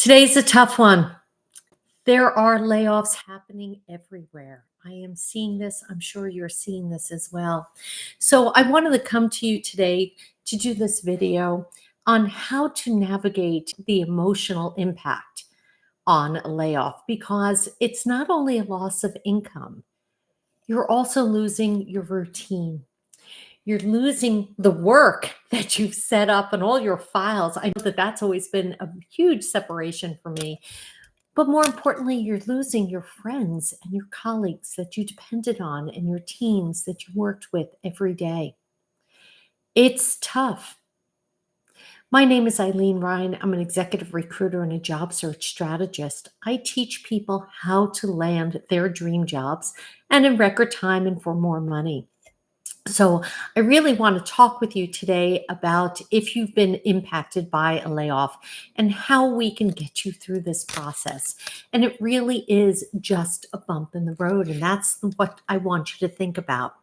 Today's a tough one. There are layoffs happening everywhere. I am seeing this. I'm sure you're seeing this as well. So, I wanted to come to you today to do this video on how to navigate the emotional impact on a layoff because it's not only a loss of income, you're also losing your routine. You're losing the work that you've set up and all your files. I know that that's always been a huge separation for me. But more importantly, you're losing your friends and your colleagues that you depended on and your teams that you worked with every day. It's tough. My name is Ilene Rein. I'm an executive recruiter and a job search strategist. I teach people how to land their dream jobs and in record time and for more money. So, I really want to talk with you today about if you've been impacted by a layoff and how we can get you through this process. And it really is just a bump in the road. And that's what I want you to think about.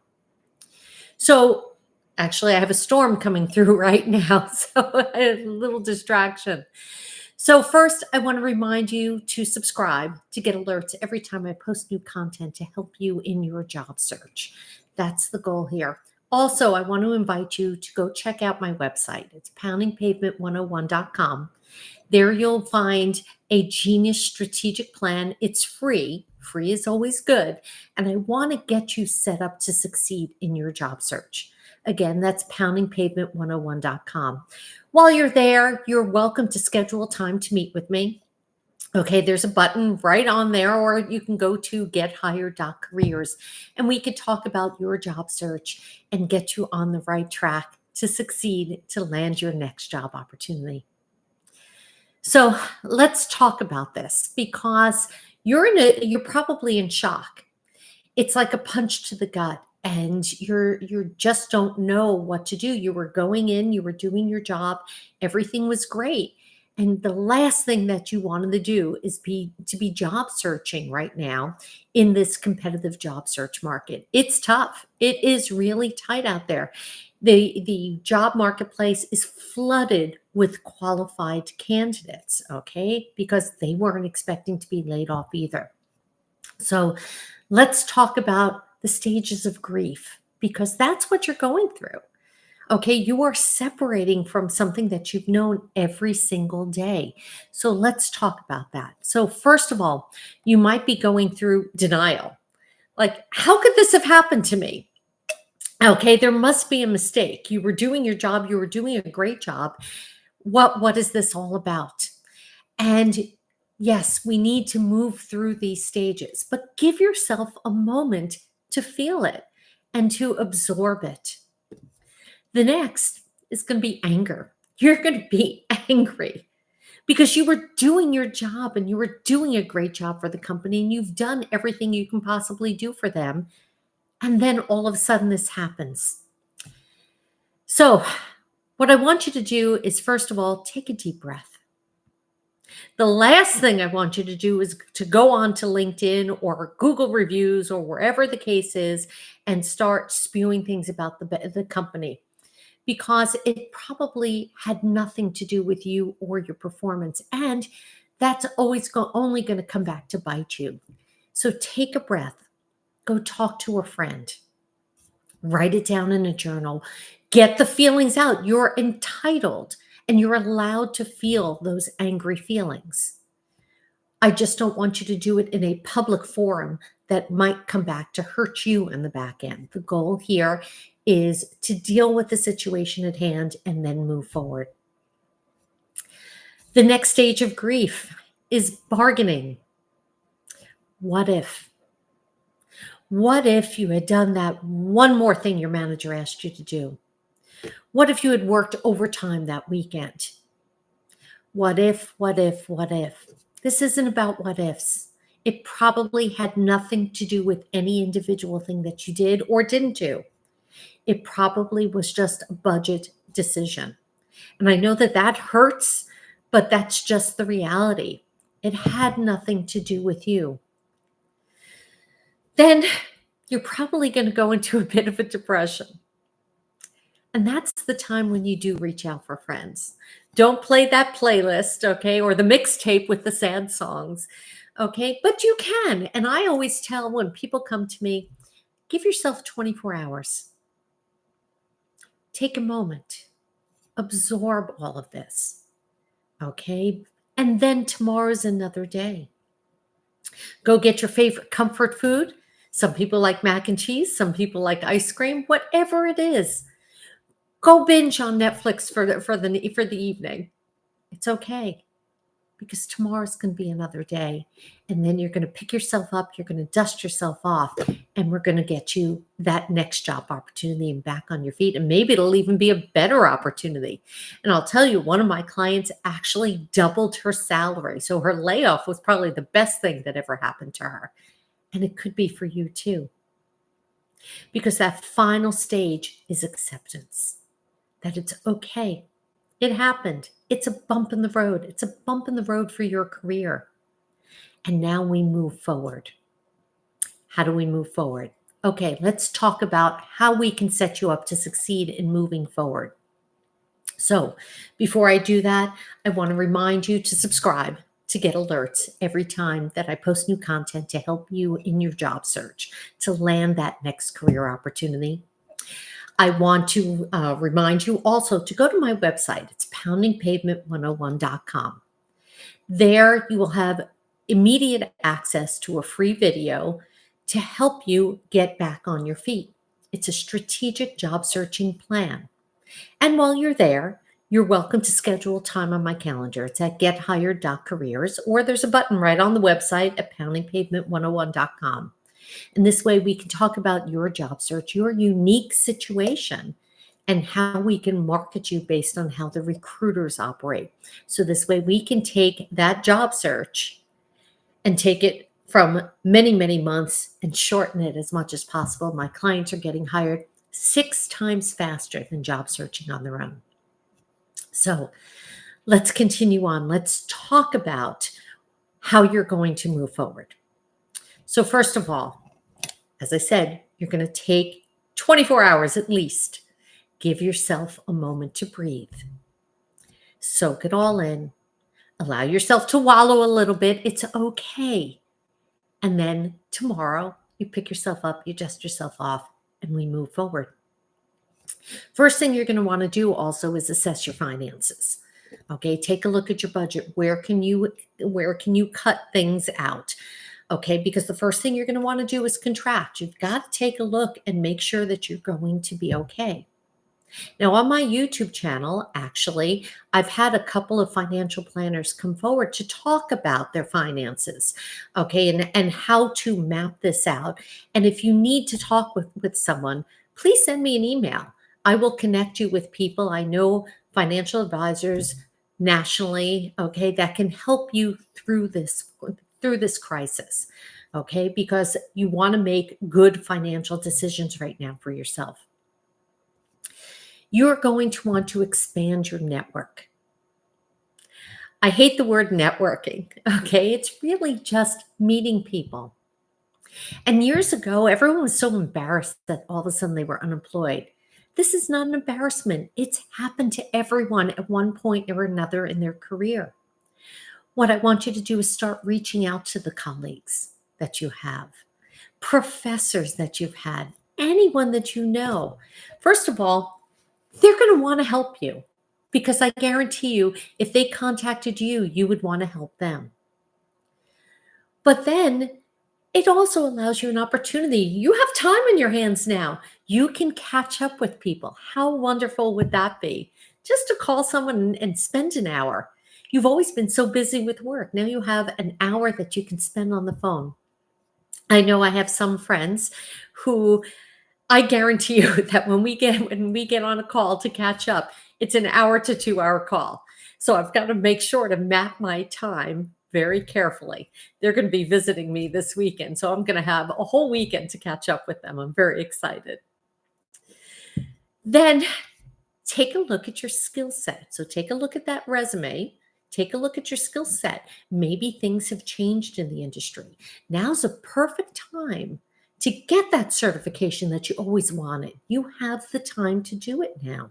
So, actually, I have a storm coming through right now. So, a little distraction. So, first, I want to remind you to subscribe to get alerts every time I post new content to help you in your job search. That's the goal here. Also, I want to invite you to go check out my website. It's poundingpavement101.com. There you'll find a genius strategic plan. It's free. Free is always good. And I want to get you set up to succeed in your job search. Again, that's poundingpavement101.com. While you're there, you're welcome to schedule time to meet with me. Okay, there's a button right on there, or you can go to gethired.careers and we could talk about your job search and get you on the right track to succeed to land your next job opportunity. So let's talk about this because you're probably in shock. It's like a punch to the gut and you just don't know what to do. You were going in, you were doing your job, everything was great. And the last thing that you wanted to do is be job searching right now in this competitive job search market. It's tough. It is really tight out there. The job marketplace is flooded with qualified candidates, okay? Because they weren't expecting to be laid off either. So let's talk about the stages of grief because that's what you're going through. Okay, you are separating from something that you've known every single day. So let's talk about that. So, first of all, you might be going through denial. Like, how could this have happened to me? Okay, there must be a mistake. You were doing your job, you were doing a great job. What is this all about? And yes, we need to move through these stages, but give yourself a moment to feel it and to absorb it. The next is going to be anger. You're going to be angry because you were doing your job and you were doing a great job for the company and you've done everything you can possibly do for them. And then all of a sudden this happens. So, what I want you to do is, first of all, take a deep breath. The last thing I want you to do is to go on to LinkedIn or Google reviews or wherever the case is and start spewing things about the company because it probably had nothing to do with you or your performance. And that's always only going to come back to bite you. So take a breath, go talk to a friend, write it down in a journal, get the feelings out. You're entitled and you're allowed to feel those angry feelings. I just don't want you to do it in a public forum that might come back to hurt you in the back end. The goal here is to deal with the situation at hand and then move forward. The next stage of grief is bargaining. What if? What if you had done that one more thing your manager asked you to do? What if you had worked overtime that weekend? What if, what if, what if? This isn't about what ifs. It probably had nothing to do with any individual thing that you did or didn't do. It probably was just a budget decision. And I know that that hurts, but that's just the reality. It had nothing to do with you. Then you're probably going to go into a bit of a depression. And that's the time when you do reach out for friends. Don't play that playlist, okay, or the mixtape with the sad songs, okay? But you can. And I always tell when people come to me, give yourself 24 hours. Take a moment, absorb all of this, okay? And then tomorrow's another day. Go get your favorite comfort food. Some people like mac and cheese, some people like ice cream, whatever it is. Go binge on Netflix for the evening. It's okay because tomorrow's going to be another day. And then you're going to pick yourself up, you're going to dust yourself off, and we're going to get you that next job opportunity and back on your feet. And maybe it'll even be a better opportunity. And I'll tell you, one of my clients actually doubled her salary. So her layoff was probably the best thing that ever happened to her. And it could be for you too. Because that final stage is acceptance, that it's okay. It happened. It's a bump in the road. It's a bump in the road for your career. And now we move forward. How do we move forward? Okay, let's talk about how we can set you up to succeed in moving forward. So before I do that, I want to remind you to subscribe to get alerts every time that I post new content to help you in your job search to land that next career opportunity. I want to remind you also to go to my website. It's poundingpavement101.com. There you will have immediate access to a free video to help you get back on your feet. It's a strategic job searching plan. And while you're there, you're welcome to schedule time on my calendar. It's at gethired.careers, or there's a button right on the website at poundingpavement101.com. And this way we can talk about your job search, your unique situation, and how we can market you based on how the recruiters operate. So this way we can take that job search and take it from many, many months and shorten it as much as possible. My clients are getting hired 6 times faster than job searching on their own. So let's continue on. Let's talk about how you're going to move forward. So first of all, as I said, you're going to take 24 hours at least. Give yourself a moment to breathe. Soak it all in. Allow yourself to wallow a little bit. It's okay. And then tomorrow, you pick yourself up, you dust yourself off, and we move forward. First thing you're going to want to do also is assess your finances. Okay, take a look at your budget. Where can you cut things out? Okay, because the first thing you're going to want to do is contract. You've got to take a look and make sure that you're going to be okay. Now, on my YouTube channel, actually, I've had a couple of financial planners come forward to talk about their finances, okay, and how to map this out. And if you need to talk with someone, please send me an email. I will connect you with people. I know financial advisors nationally, okay, that can help you through this crisis, okay, because you want to make good financial decisions right now for yourself. You're going to want to expand your network. I hate the word networking, okay? It's really just meeting people. And years ago, everyone was so embarrassed that all of a sudden they were unemployed. This is not an embarrassment. It's happened to everyone at one point or another in their career. What I want you to do is start reaching out to the colleagues that you have, professors that you've had, anyone that you know. First of all, they're going to want to help you because I guarantee you, if they contacted you, you would want to help them. But then it also allows you an opportunity. You have time in your hands now. You can catch up with people. How wonderful would that be? Just to call someone and spend an hour. You've always been so busy with work. Now you have an hour that you can spend on the phone. I know I have some friends who I guarantee you that when we get on a call to catch up, it's an hour to 2 hour call. So I've got to make sure to map my time very carefully. They're going to be visiting me this weekend, so I'm going to have a whole weekend to catch up with them. I'm very excited. Then take a look at your skill set. So take a look at that resume. Take a look at your skill set. Maybe things have changed in the industry. Now's a perfect time to get that certification that you always wanted. You have the time to do it now.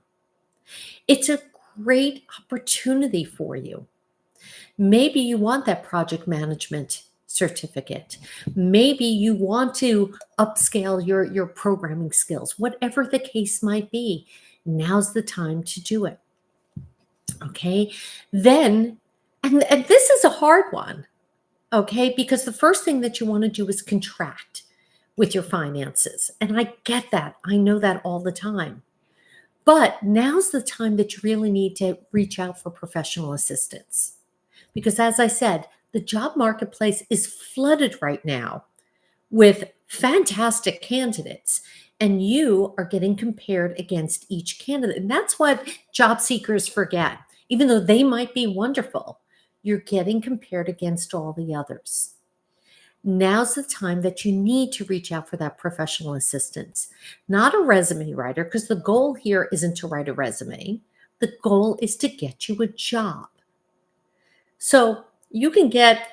It's a great opportunity for you. Maybe you want that project management certificate. Maybe you want to upscale your programming skills, whatever the case might be. Now's the time to do it. Okay. Then, and this is a hard one. Okay. Because the first thing that you want to do is contract with your finances. And I get that. I know that all the time. But now's the time that you really need to reach out for professional assistance. Because as I said, the job marketplace is flooded right now with fantastic candidates, and you are getting compared against each candidate. And that's what job seekers forget. Even though they might be wonderful, you're getting compared against all the others. Now's the time that you need to reach out for that professional assistance, not a resume writer, because the goal here isn't to write a resume. The goal is to get you a job. So you can get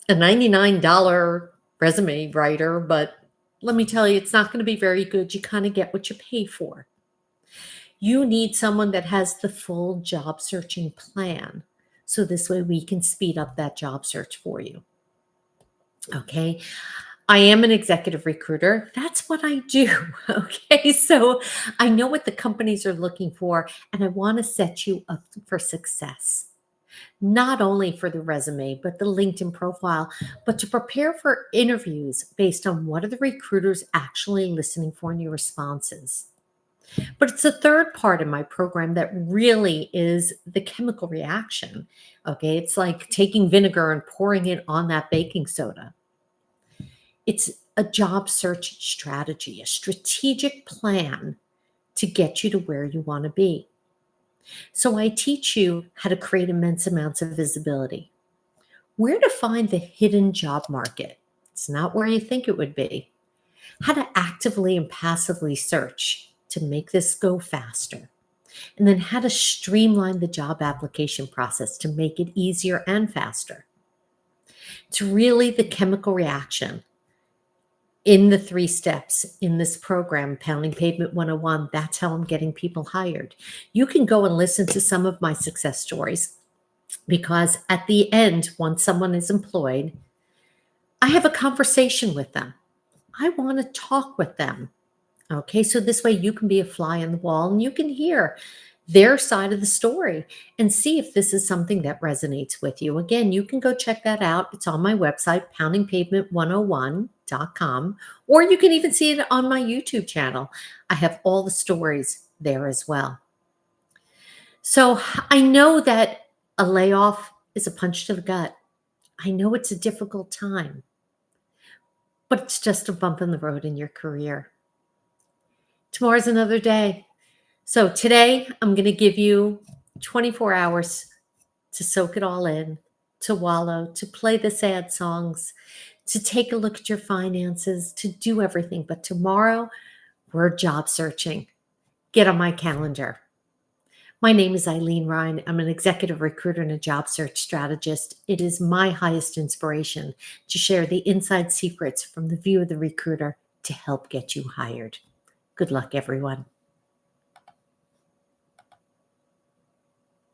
a $99 resume writer, but let me tell you, it's not going to be very good. You kind of get what you pay for. You need someone that has the full job searching plan. So this way we can speed up that job search for you. Okay. I am an executive recruiter. That's what I do. Okay. So I know what the companies are looking for, and I want to set you up for success. Not only for the resume, but the LinkedIn profile, but to prepare for interviews based on what are the recruiters actually listening for in your responses. But it's the third part of my program that really is the chemical reaction. Okay. It's like taking vinegar and pouring it on that baking soda. It's a job search strategy, a strategic plan to get you to where you want to be. So I teach you how to create immense amounts of visibility, where to find the hidden job market. It's not where you think it would be. How to actively and passively search to make this go faster. And then how to streamline the job application process to make it easier and faster. It's really the chemical reaction in the 3 steps in this program, Pounding Pavement 101. That's how I'm getting people hired. You can go and listen to some of my success stories, because at the end, once someone is employed, I have a conversation with them. I want to talk with them. Okay, so this way you can be a fly on the wall and you can hear their side of the story and see if this is something that resonates with you. Again, you can go check that out. It's on my website, poundingpavement101.com, or you can even see it on my YouTube channel. I have all the stories there as well. So I know that a layoff is a punch to the gut. I know it's a difficult time, but it's just a bump in the road in your career. Tomorrow's another day. So today I'm going to give you 24 hours to soak it all in, to wallow, to play the sad songs, to take a look at your finances, to do everything. But tomorrow we're job searching. Get on my calendar. My name is Ilene Rein. I'm an executive recruiter and a job search strategist. It is my highest inspiration to share the inside secrets from the view of the recruiter to help get you hired. Good luck, everyone.